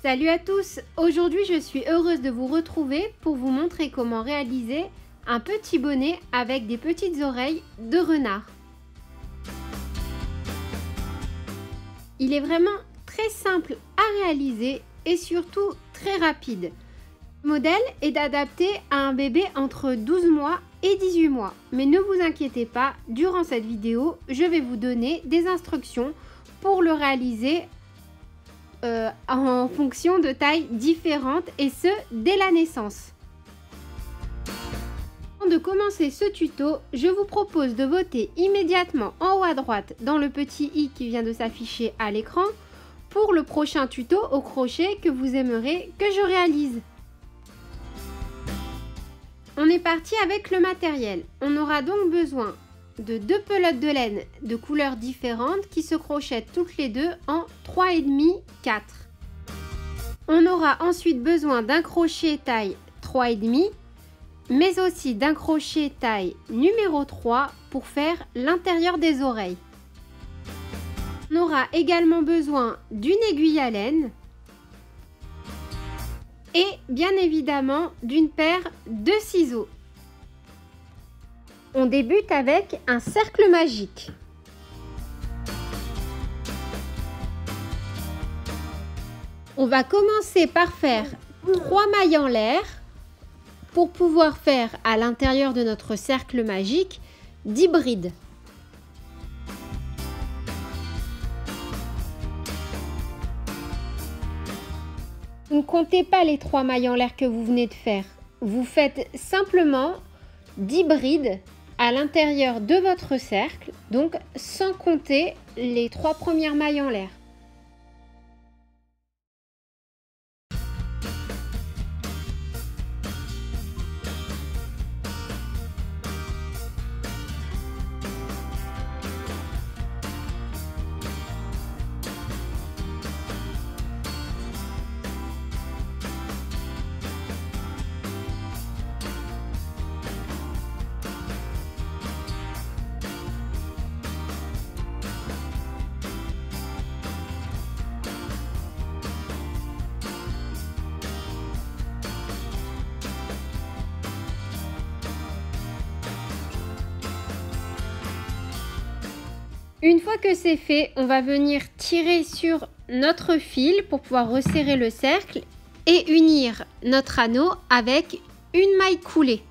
Salut à tous! Aujourd'hui je suis heureuse de vous retrouver pour vous montrer comment réaliser un petit bonnet avec des petites oreilles de renard. Il est vraiment très simple à réaliser et surtout très rapide. Le modèle est adapté à un bébé entre 12 mois et 18 mois. Mais ne vous inquiétez pas, durant cette vidéo, je vais vous donner des instructions pour le réaliser en fonction de tailles différentes et ce dès la naissance. Avant de commencer ce tuto, je vous propose de voter immédiatement en haut à droite dans le petit i qui vient de s'afficher à l'écran pour le prochain tuto au crochet que vous aimerez que je réalise. On est parti avec le matériel. On aura donc besoin de 2 pelotes de laine de couleurs différentes qui se crochettent toutes les deux en 3,5 4. On aura ensuite besoin d'un crochet taille 3,5 mais aussi d'un crochet taille numéro 3 pour faire l'intérieur des oreilles. On aura également besoin d'une aiguille à laine et bien évidemment d'une paire de ciseaux. On débute avec un cercle magique. On va commencer par faire 3 mailles en l'air pour pouvoir faire à l'intérieur de notre cercle magique 10 brides. Vous ne comptez pas les 3 mailles en l'air que vous venez de faire. Vous faites simplement 10 brides à l'intérieur de votre cercle, donc sans compter les 3 premières mailles en l'air. Une fois que c'est fait, on va venir tirer sur notre fil pour pouvoir resserrer le cercle et unir notre anneau avec une maille coulée.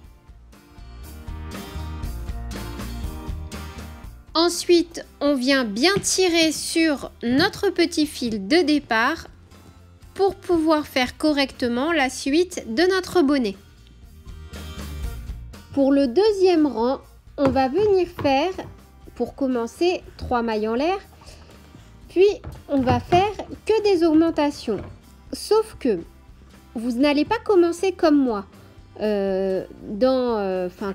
Ensuite, on vient bien tirer sur notre petit fil de départ pour pouvoir faire correctement la suite de notre bonnet. Pour le deuxième rang, on va venir faire pour commencer 3 mailles en l'air, puis on va faire que des augmentations, sauf que vous n'allez pas commencer comme moi,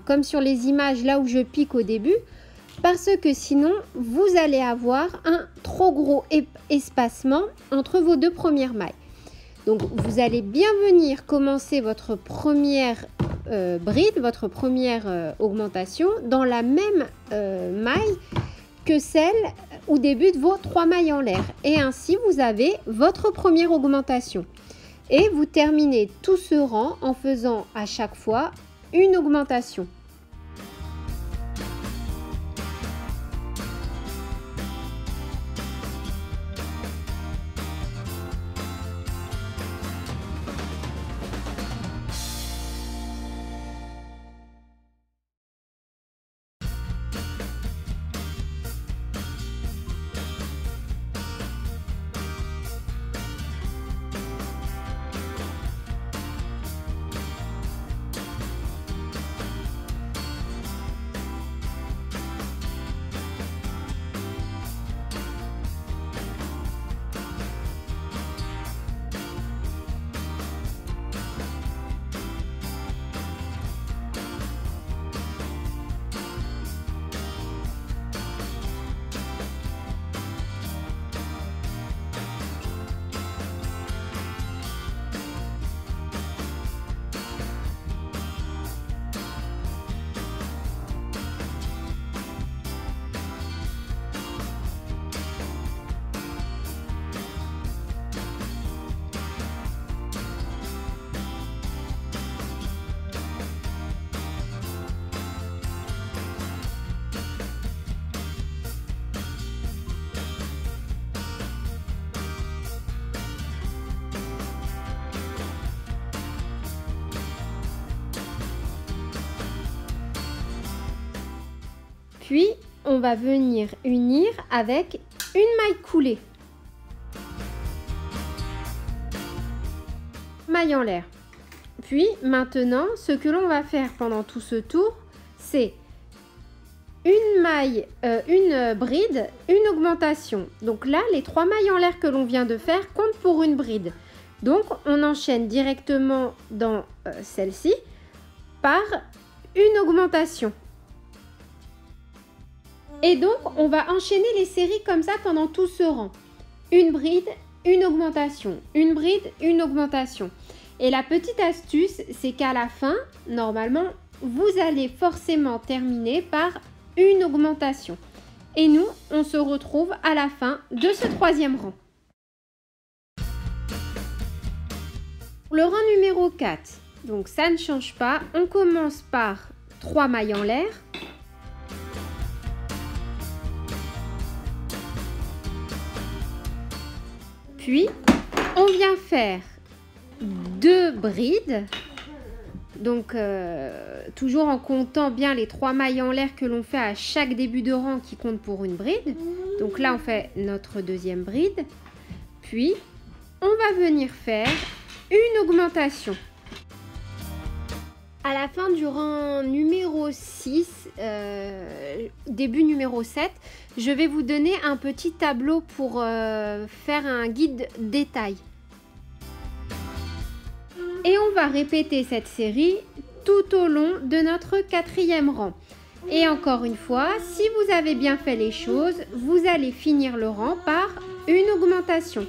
comme sur les images là où je pique au début, parce que sinon vous allez avoir un trop gros espacement entre vos 2 premières mailles. Donc vous allez bien venir commencer votre première bride, votre première augmentation dans la même maille que celle où débutent vos 3 mailles en l'air. Et ainsi vous avez votre première augmentation. Et vous terminez tout ce rang en faisant à chaque fois une augmentation. Puis, on va venir unir avec une maille coulée. Maille en l'air. Puis, maintenant, ce que l'on va faire pendant tout ce tour, c'est une maille, une bride, une augmentation. Donc là, les 3 mailles en l'air que l'on vient de faire comptent pour une bride. Donc, on enchaîne directement dans celle-ci par une augmentation. Et donc, on va enchaîner les séries comme ça pendant tout ce rang. Une bride, une augmentation, une bride, une augmentation. Et la petite astuce, c'est qu'à la fin, normalement, vous allez forcément terminer par une augmentation. Et nous, on se retrouve à la fin de ce 3e rang. Pour le rang numéro 4, donc ça ne change pas, on commence par 3 mailles en l'air. Puis, on vient faire 2 brides. Donc, toujours en comptant bien les 3 mailles en l'air que l'on fait à chaque début de rang qui compte pour une bride. Donc là, on fait notre 2e bride. Puis, on va venir faire une augmentation. À la fin du rang numéro 6, début numéro 7, je vais vous donner un petit tableau pour faire un guide détail. Et on va répéter cette série tout au long de notre 4e rang. Et encore une fois, si vous avez bien fait les choses, vous allez finir le rang par une augmentation.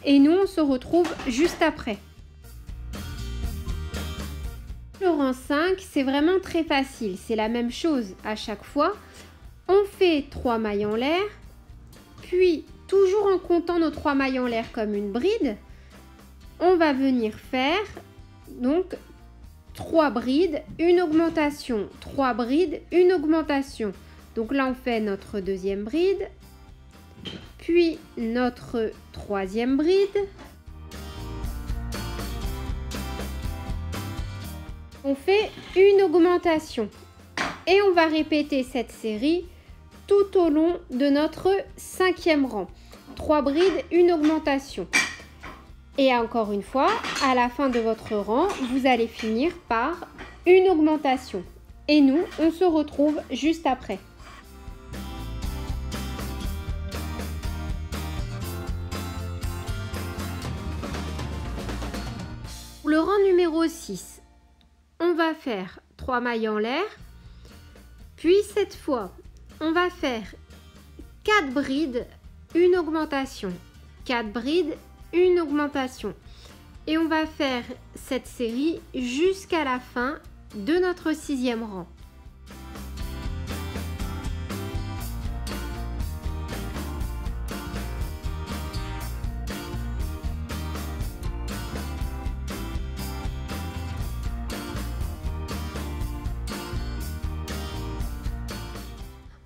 Et nous, on se retrouve juste après. Le rang 5, c'est vraiment très facile. C'est la même chose à chaque fois. On fait 3 mailles en l'air, puis toujours en comptant nos 3 mailles en l'air comme une bride, on va venir faire donc 3 brides, une augmentation, 3 brides, une augmentation. Donc là, on fait notre 2e bride, puis notre 3e bride. On fait une augmentation et on va répéter cette série tout au long de notre 5e rang. 3 brides, une augmentation. Et encore une fois, à la fin de votre rang, vous allez finir par une augmentation. Et nous, on se retrouve juste après. Pour le rang numéro 6, on va faire 3 mailles en l'air. Puis cette fois, on va faire 4 brides, une augmentation. 4 brides, une augmentation. Et on va faire cette série jusqu'à la fin de notre 6e rang.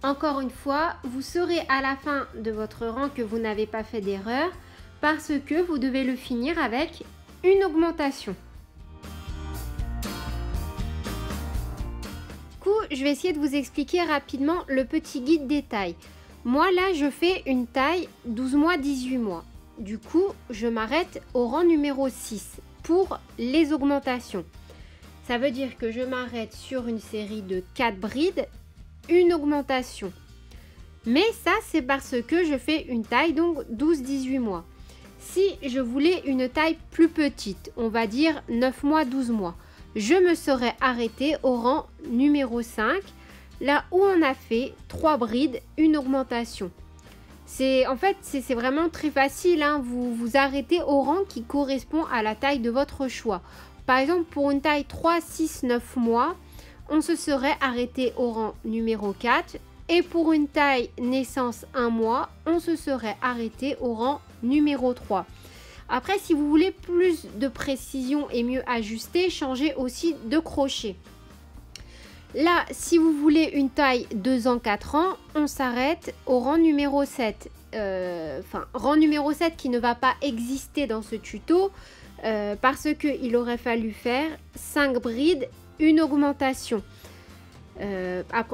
Encore une fois, vous saurez à la fin de votre rang que vous n'avez pas fait d'erreur parce que vous devez le finir avec une augmentation. Du coup, je vais essayer de vous expliquer rapidement le petit guide détail. Moi là, je fais une taille 12 mois, 18 mois. Du coup, je m'arrête au rang numéro 6 pour les augmentations. Ça veut dire que je m'arrête sur une série de 4 brides, une augmentation. Mais ça, c'est parce que je fais une taille donc 12-18 mois. Si je voulais une taille plus petite, on va dire 9 mois, 12 mois, je me serais arrêtée au rang numéro 5, là où on a fait 3 brides, une augmentation. En fait, c'est vraiment très facile, hein. Vous vous arrêtez au rang qui correspond à la taille de votre choix. Par exemple, pour une taille 3, 6, 9 mois, on se serait arrêté au rang numéro 4. Et pour une taille naissance 1 mois, on se serait arrêté au rang numéro 3. Après, si vous voulez plus de précision et mieux ajuster, changez aussi de crochet. Là, si vous voulez une taille 2 ans, 4 ans, on s'arrête au rang numéro 7. Rang numéro 7 qui ne va pas exister dans ce tuto parce qu'il aurait fallu faire 5 brides, une augmentation.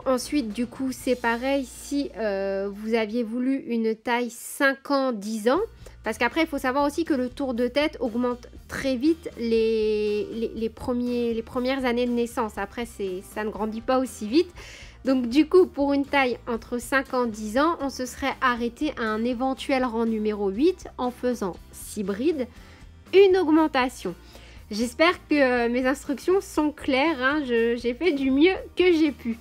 Ensuite, du coup, c'est pareil si vous aviez voulu une taille 5 ans, 10 ans. Parce qu'après, il faut savoir aussi que le tour de tête augmente très vite les premières années de naissance. Après, ça ne grandit pas aussi vite. Donc du coup, pour une taille entre 5 ans et 10 ans, on se serait arrêté à un éventuel rang numéro 8 en faisant 6 brides, une augmentation. J'espère que mes instructions sont claires, hein. J'ai fait du mieux que j'ai pu.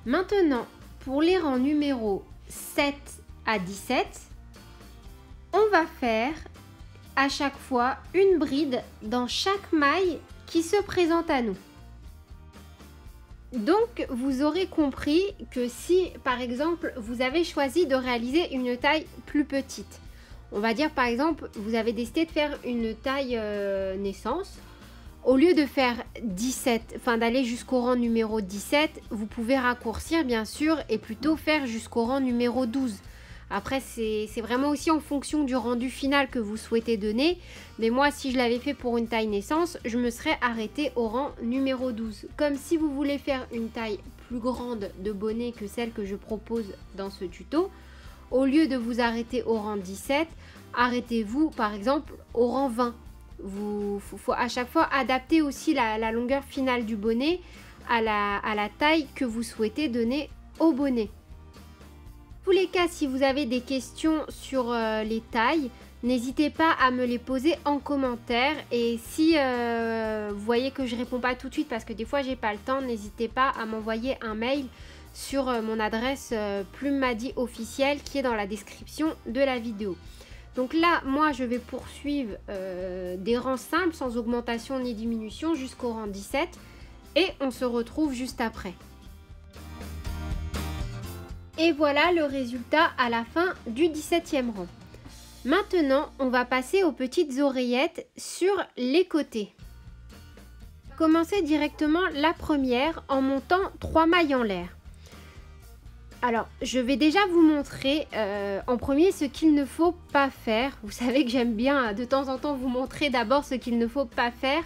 Maintenant, pour les rangs numéro 7 à 17, on va faire à chaque fois une bride dans chaque maille qui se présente à nous. Donc, vous aurez compris que si, par exemple, vous avez choisi de réaliser une taille plus petite, on va dire, par exemple, vous avez décidé de faire une taille naissance, au lieu de faire 17, enfin d'aller jusqu'au rang numéro 17, vous pouvez raccourcir, bien sûr, et plutôt faire jusqu'au rang numéro 12. Après, c'est vraiment aussi en fonction du rendu final que vous souhaitez donner. Mais moi, si je l'avais fait pour une taille naissance, je me serais arrêtée au rang numéro 12. Comme si vous voulez faire une taille plus grande de bonnet que celle que je propose dans ce tuto, au lieu de vous arrêter au rang 17, arrêtez-vous par exemple au rang 20. Faut à chaque fois adapter aussi la longueur finale du bonnet à la taille que vous souhaitez donner au bonnet. Dans tous les cas, si vous avez des questions sur les tailles, n'hésitez pas à me les poser en commentaire. Et si vous voyez que je ne réponds pas tout de suite parce que des fois j'ai pas le temps, n'hésitez pas à m'envoyer un mail sur mon adresse Plume Madi officielle qui est dans la description de la vidéo. Donc là, moi je vais poursuivre des rangs simples sans augmentation ni diminution jusqu'au rang 17 et on se retrouve juste après. Et voilà le résultat à la fin du 17e rang. Maintenant, on va passer aux petites oreillettes sur les côtés. Commencez directement la première en montant 3 mailles en l'air. Alors, je vais déjà vous montrer en premier ce qu'il ne faut pas faire. Vous savez que j'aime bien de temps en temps vous montrer d'abord ce qu'il ne faut pas faire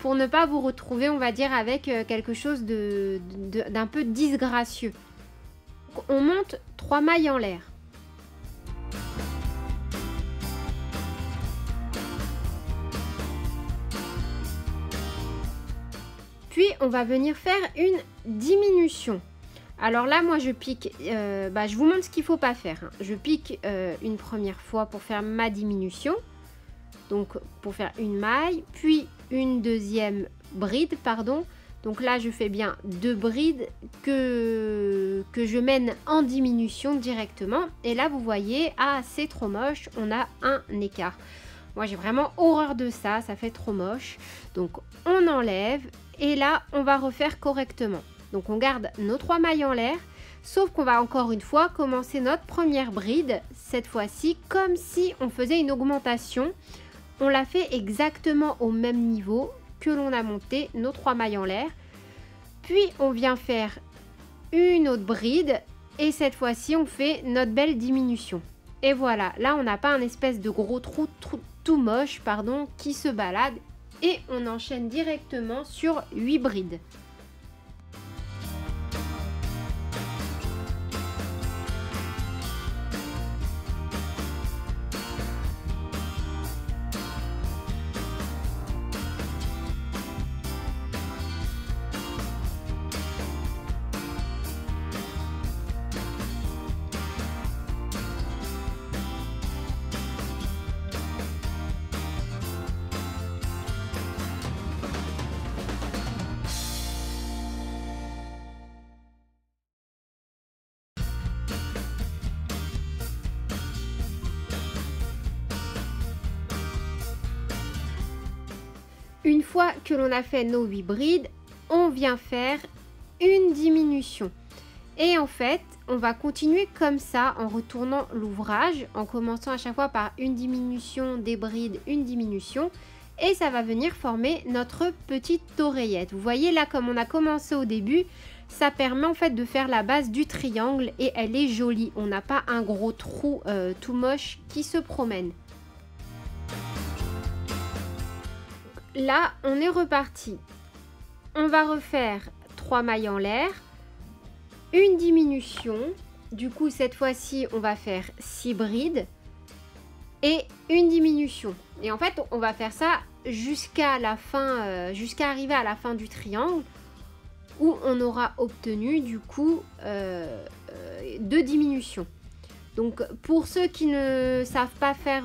pour ne pas vous retrouver, on va dire, avec quelque chose d'un peu disgracieux. Donc, on monte 3 mailles en l'air. Puis, on va venir faire une diminution. Alors là, moi, je pique, je vous montre ce qu'il ne faut pas faire. Hein. Je pique une première fois pour faire ma diminution. Donc, pour faire une maille, puis une deuxième bride, pardon. Donc là, je fais bien 2 brides que je mène en diminution directement. Et là, vous voyez, ah, c'est trop moche, on a un écart. Moi, j'ai vraiment horreur de ça, ça fait trop moche. Donc, on enlève et là, on va refaire correctement. Donc, on garde nos 3 mailles en l'air, sauf qu'on va encore une fois commencer notre première bride, cette fois-ci, comme si on faisait une augmentation. On l'a fait exactement au même niveau que l'on a monté nos 3 mailles en l'air. Puis on vient faire une autre bride et cette fois-ci on fait notre belle diminution. Et voilà, là on n'a pas un espèce de gros trou tout moche, pardon, qui se balade et on enchaîne directement sur 8 brides. Une fois que l'on a fait nos 8 brides, on vient faire une diminution. Et en fait, on va continuer comme ça en retournant l'ouvrage, en commençant à chaque fois par une diminution, des brides, une diminution. Et ça va venir former notre petite oreillette. Vous voyez là, comme on a commencé au début, ça permet en fait de faire la base du triangle et elle est jolie. On n'a pas un gros trou tout moche qui se promène. Là, on est reparti on va refaire 3 mailles en l'air, une diminution. Du coup, cette fois-ci, on va faire 6 brides et une diminution. Et en fait, on va faire ça jusqu'à la fin, jusqu'à arriver à la fin du triangle où on aura obtenu du coup 2 diminutions. Donc pour ceux qui ne savent pas faire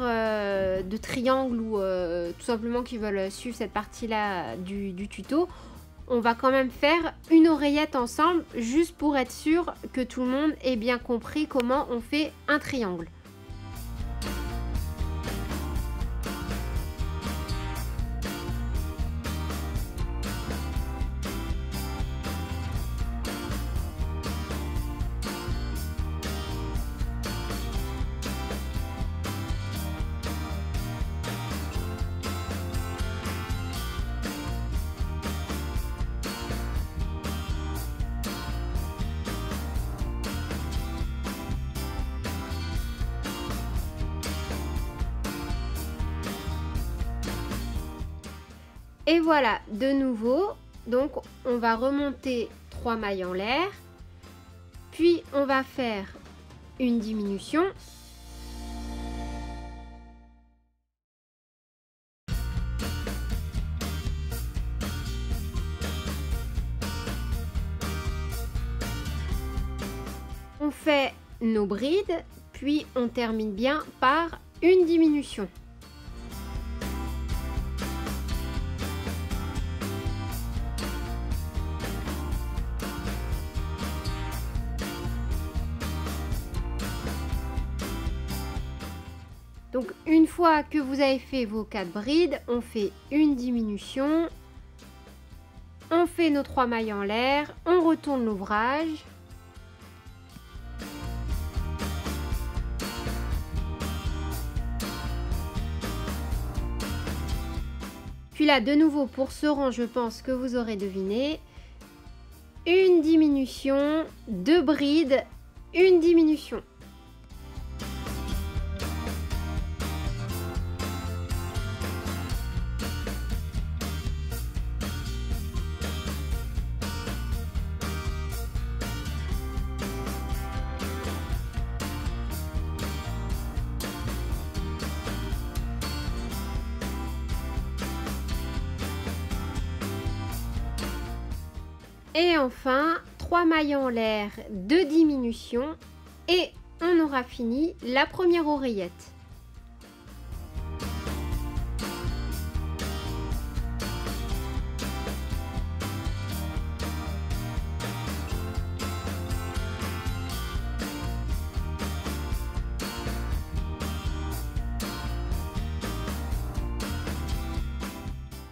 de triangle ou tout simplement qui veulent suivre cette partie-là du tuto, on va quand même faire une oreillette ensemble juste pour être sûr que tout le monde ait bien compris comment on fait un triangle. Et voilà, de nouveau, donc on va remonter 3 mailles en l'air, puis on va faire une diminution. On fait nos brides, puis on termine bien par une diminution. Donc une fois que vous avez fait vos 4 brides, on fait une diminution, on fait nos 3 mailles en l'air, on retourne l'ouvrage. Puis là de nouveau pour ce rang, je pense que vous aurez deviné, une diminution, 2 brides, une diminution. Et enfin, 3 mailles en l'air, 2 diminutions et on aura fini la première oreillette.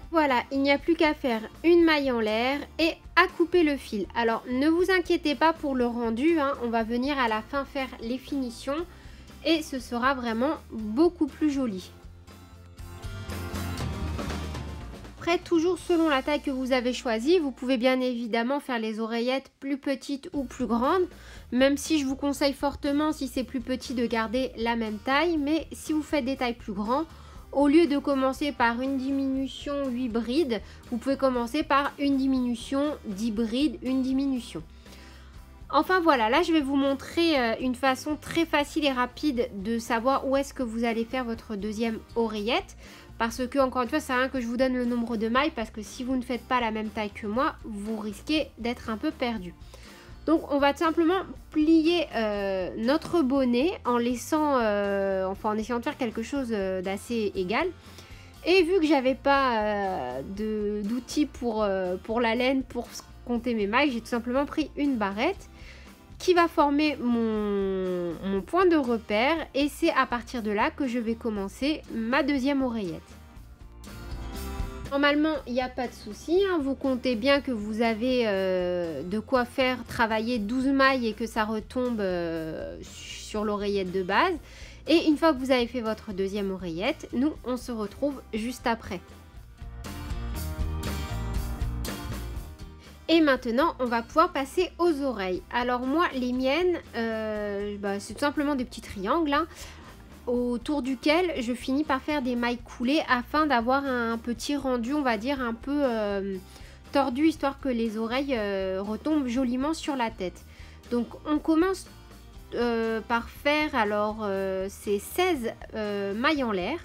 Voilà, il n'y a plus qu'à faire une maille en l'air et à couper le fil. Alors ne vous inquiétez pas pour le rendu, hein, on va venir à la fin faire les finitions et ce sera vraiment beaucoup plus joli. Après, toujours selon la taille que vous avez choisie, vous pouvez bien évidemment faire les oreillettes plus petites ou plus grandes, même si je vous conseille fortement, si c'est plus petit, de garder la même taille. Mais si vous faites des tailles plus grandes, au lieu de commencer par une diminution 8 brides, vous pouvez commencer par une diminution 10 brides, une diminution. Enfin voilà, là je vais vous montrer une façon très facile et rapide de savoir où est-ce que vous allez faire votre deuxième oreillette. Parce que, encore une fois, ça sert à rien que je vous donne le nombre de mailles, parce que si vous ne faites pas la même taille que moi, vous risquez d'être un peu perdu. Donc on va tout simplement plier notre bonnet en laissant, enfin en essayant de faire quelque chose d'assez égal. Et vu que j'avais pas d'outils pour la laine pour compter mes mailles, j'ai tout simplement pris une barrette qui va former mon point de repère. Et c'est à partir de là que je vais commencer ma deuxième oreillette. Normalement, il n'y a pas de souci, hein. Vous comptez bien que vous avez de quoi faire travailler 12 mailles et que ça retombe sur l'oreillette de base. Et une fois que vous avez fait votre deuxième oreillette, nous, on se retrouve juste après. Et maintenant, on va pouvoir passer aux oreilles. Alors moi, les miennes, c'est tout simplement des petits triangles, hein, autour duquel je finis par faire des mailles coulées afin d'avoir un petit rendu, on va dire, un peu tordu, histoire que les oreilles retombent joliment sur la tête. Donc on commence par faire, alors c'est 16 mailles en l'air.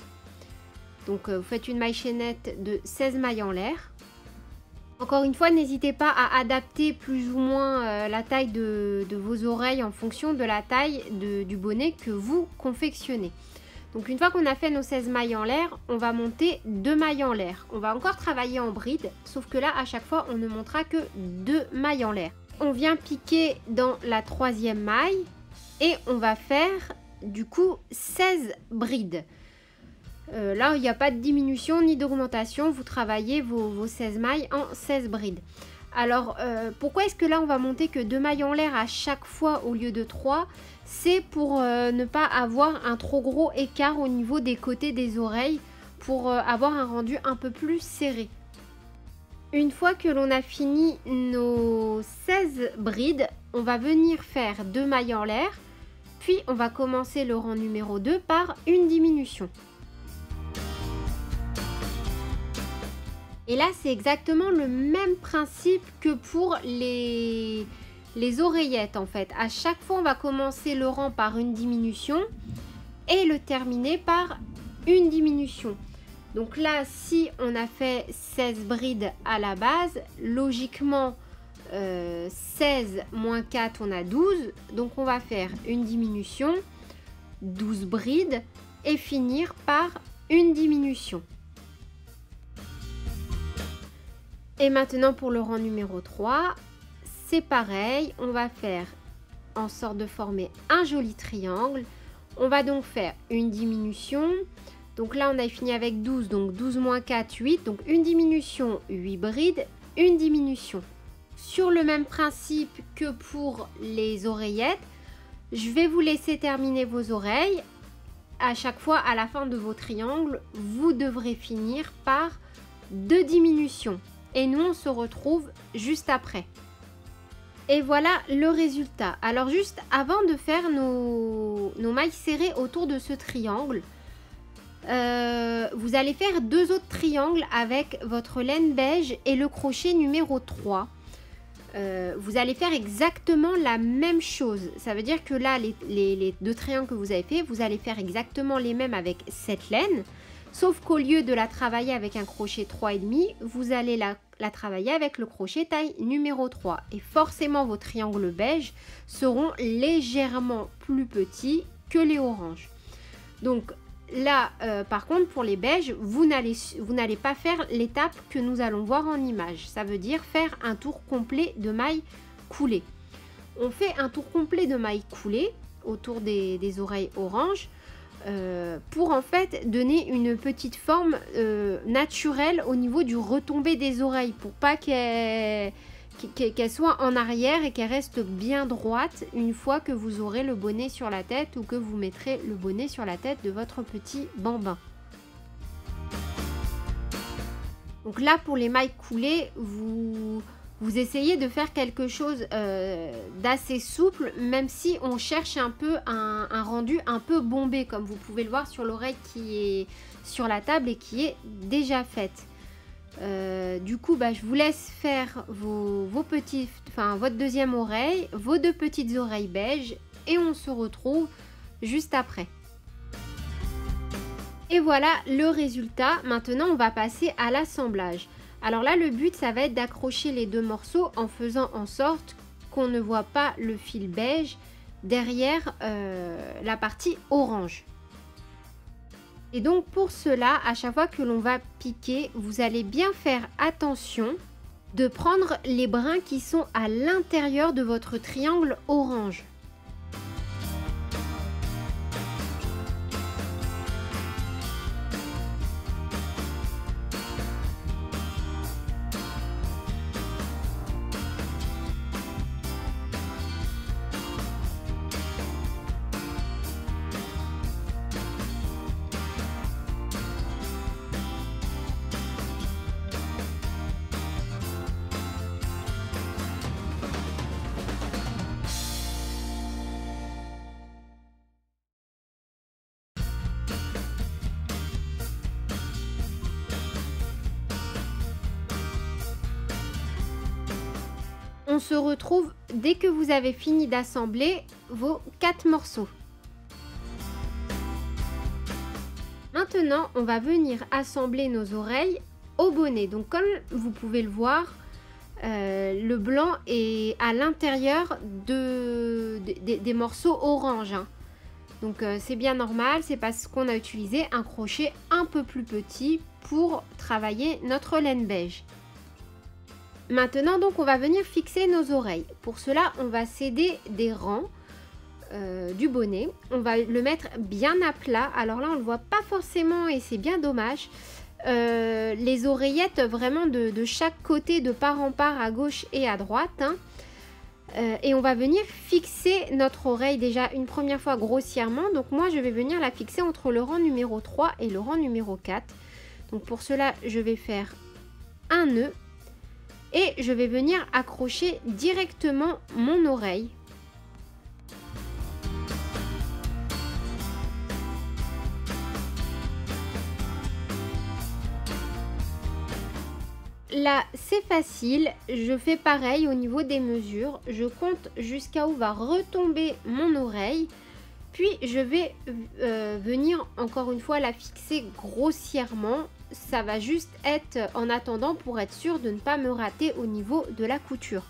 Donc vous faites une maille chaînette de 16 mailles en l'air. Encore une fois, n'hésitez pas à adapter plus ou moins la taille de vos oreilles en fonction de la taille du bonnet que vous confectionnez. Donc une fois qu'on a fait nos 16 mailles en l'air, on va monter 2 mailles en l'air. On va encore travailler en bride, sauf que là, à chaque fois, on ne montera que 2 mailles en l'air. On vient piquer dans la 3e maille et on va faire du coup 16 brides. Là, il n'y a pas de diminution ni d'augmentation. Vous travaillez vos 16 mailles en 16 brides. Alors, pourquoi est-ce que là, on va monter que 2 mailles en l'air à chaque fois au lieu de 3? C'est pour ne pas avoir un trop gros écart au niveau des côtés des oreilles, pour avoir un rendu un peu plus serré. Une fois que l'on a fini nos 16 brides, on va venir faire 2 mailles en l'air. Puis, on va commencer le rang numéro 2 par une diminution. Et là, c'est exactement le même principe que pour les oreillettes en fait. À chaque fois, on va commencer le rang par une diminution et le terminer par une diminution. Donc là, si on a fait 16 brides à la base, logiquement, 16 moins 4, on a 12. Donc on va faire une diminution, 12 brides et finir par une diminution. Et maintenant pour le rang numéro 3, c'est pareil, on va faire en sorte de former un joli triangle. On va donc faire une diminution. Donc là on a fini avec 12, donc 12 moins 4, 8. Donc une diminution, 8 brides, une diminution. Sur le même principe que pour les oreillettes, je vais vous laisser terminer vos oreilles. À chaque fois, à la fin de vos triangles, vous devrez finir par 2 diminutions. Et nous, on se retrouve juste après. Et voilà le résultat. Alors juste avant de faire nos mailles serrées autour de ce triangle, vous allez faire 2 autres triangles avec votre laine beige et le crochet numéro 3. Vous allez faire exactement la même chose. Ça veut dire que là, les 2 triangles que vous avez fait, vous allez faire exactement les mêmes avec cette laine. Sauf qu'au lieu de la travailler avec un crochet 3,5, vous allez la travailler avec le crochet taille numéro 3. Et forcément, vos triangles beige seront légèrement plus petits que les oranges. Donc là, par contre, pour les beiges, vous n'allez pas faire l'étape que nous allons voir en image. Ça veut dire faire un tour complet de mailles coulées. On fait un tour complet de mailles coulées autour des oreilles orange. Pour en fait donner une petite forme naturelle au niveau du retombé des oreilles, pour pas qu'elle soit en arrière et qu'elle reste bien droite une fois que vous aurez le bonnet sur la tête ou que vous mettrez le bonnet sur la tête de votre petit bambin. Donc là, pour les mailles coulées, vous essayez de faire quelque chose d'assez souple, même si on cherche un peu un rendu un peu bombé, comme vous pouvez le voir sur l'oreille qui est sur la table et qui est déjà faite. Du coup, je vous laisse faire votre deuxième oreille, vos 2 petites oreilles beige, et on se retrouve juste après. Et voilà le résultat. Maintenant, on va passer à l'assemblage. Alors là, le but, ça va être d'accrocher les 2 morceaux en faisant en sorte qu'on ne voit pas le fil beige derrière la partie orange. Et donc pour cela, à chaque fois que l'on va piquer, vous allez bien faire attention de prendre les brins qui sont à l'intérieur de votre triangle orange. on se retrouve dès que vous avez fini d'assembler vos 4 morceaux. Maintenant, on va venir assembler nos oreilles au bonnet. Donc comme vous pouvez le voir, le blanc est à l'intérieur des morceaux orange, hein. Donc c'est bien normal, c'est parce qu'on a utilisé un crochet un peu plus petit pour travailler notre laine beige. Maintenant donc on va venir fixer nos oreilles. Pour cela on va scinder des rangs du bonnet. On va le mettre bien à plat. Alors là on ne le voit pas forcément et c'est bien dommage. Les oreillettes vraiment de chaque côté, de part en part, à gauche et à droite, hein. Et on va venir fixer notre oreille déjà une première fois grossièrement. Donc moi je vais venir la fixer entre le rang numéro 3 et le rang numéro 4. Donc pour cela je vais faire un nœud et je vais venir accrocher directement mon oreille. Là c'est facile, je fais pareil au niveau des mesures, je compte jusqu'à où va retomber mon oreille, puis je vais venir encore une fois la fixer grossièrement. Ça va juste être en attendant pour être sûr de ne pas me rater au niveau de la couture.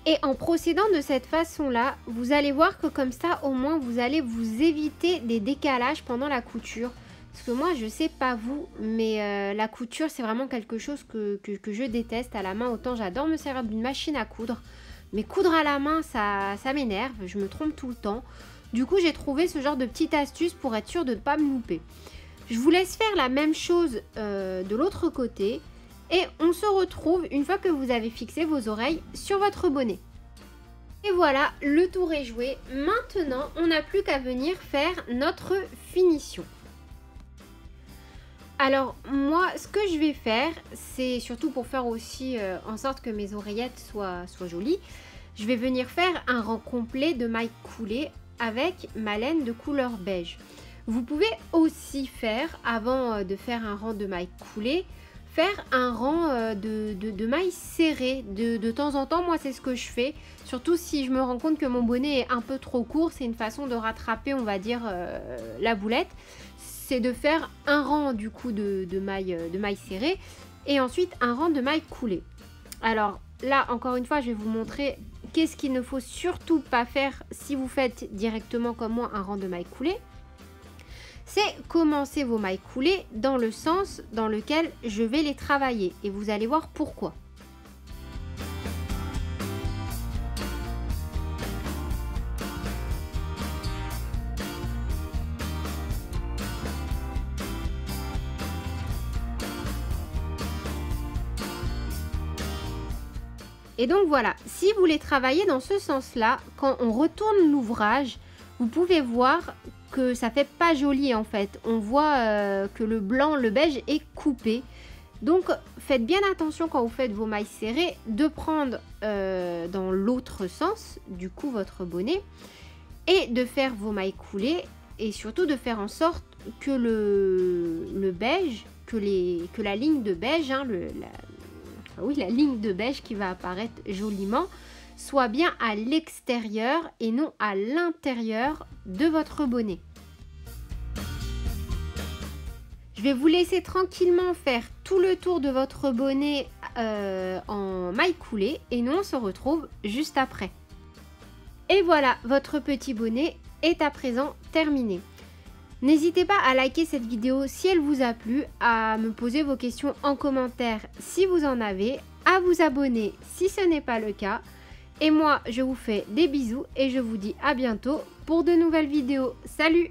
Et en procédant de cette façon-là, vous allez voir que comme ça, au moins, vous allez vous éviter des décalages pendant la couture. Parce que moi, je sais pas vous, mais la couture, c'est vraiment quelque chose que je déteste à la main. Autant j'adore me servir d'une machine à coudre. Mais coudre à la main, ça m'énerve. Je me trompe tout le temps. Du coup, j'ai trouvé ce genre de petite astuce pour être sûre de ne pas me louper. Je vous laisse faire la même chose de l'autre côté. Et on se retrouve une fois que vous avez fixé vos oreilles sur votre bonnet. Et voilà, le tour est joué. Maintenant, on n'a plus qu'à venir faire notre finition. Alors moi, ce que je vais faire, c'est surtout pour faire aussi en sorte que mes oreillettes soient jolies. Je vais venir faire un rang complet de mailles coulées avec ma laine de couleur beige. Vous pouvez aussi faire, avant de faire un rang de mailles coulées, faire un rang de mailles serrées. De temps en temps, moi c'est ce que je fais. Surtout si je me rends compte que mon bonnet est un peu trop court, c'est une façon de rattraper, on va dire, la boulette. C'est de faire un rang du coup de mailles serrées et ensuite un rang de mailles coulées. Alors là, encore une fois, je vais vous montrer qu'est-ce qu'il ne faut surtout pas faire si vous faites directement comme moi un rang de mailles coulées. C'est commencer vos mailles coulées dans le sens dans lequel je vais les travailler et vous allez voir pourquoi. Et donc voilà, si vous les travaillez dans ce sens-là, quand on retourne l'ouvrage, vous pouvez voir que ça fait pas joli en fait. On voit que le blanc, le beige est coupé. Donc faites bien attention quand vous faites vos mailles serrées de prendre dans l'autre sens, du coup votre bonnet, et de faire vos mailles coulées et surtout de faire en sorte que le beige, que la ligne de beige, hein, la ligne de beige qui va apparaître joliment, soit bien à l'extérieur et non à l'intérieur de votre bonnet. Je vais vous laisser tranquillement faire tout le tour de votre bonnet en mailles coulées et nous on se retrouve juste après. Et voilà, votre petit bonnet est à présent terminé. N'hésitez pas à liker cette vidéo si elle vous a plu, à me poser vos questions en commentaire si vous en avez, à vous abonner si ce n'est pas le cas. Et moi, je vous fais des bisous et je vous dis à bientôt pour de nouvelles vidéos. Salut!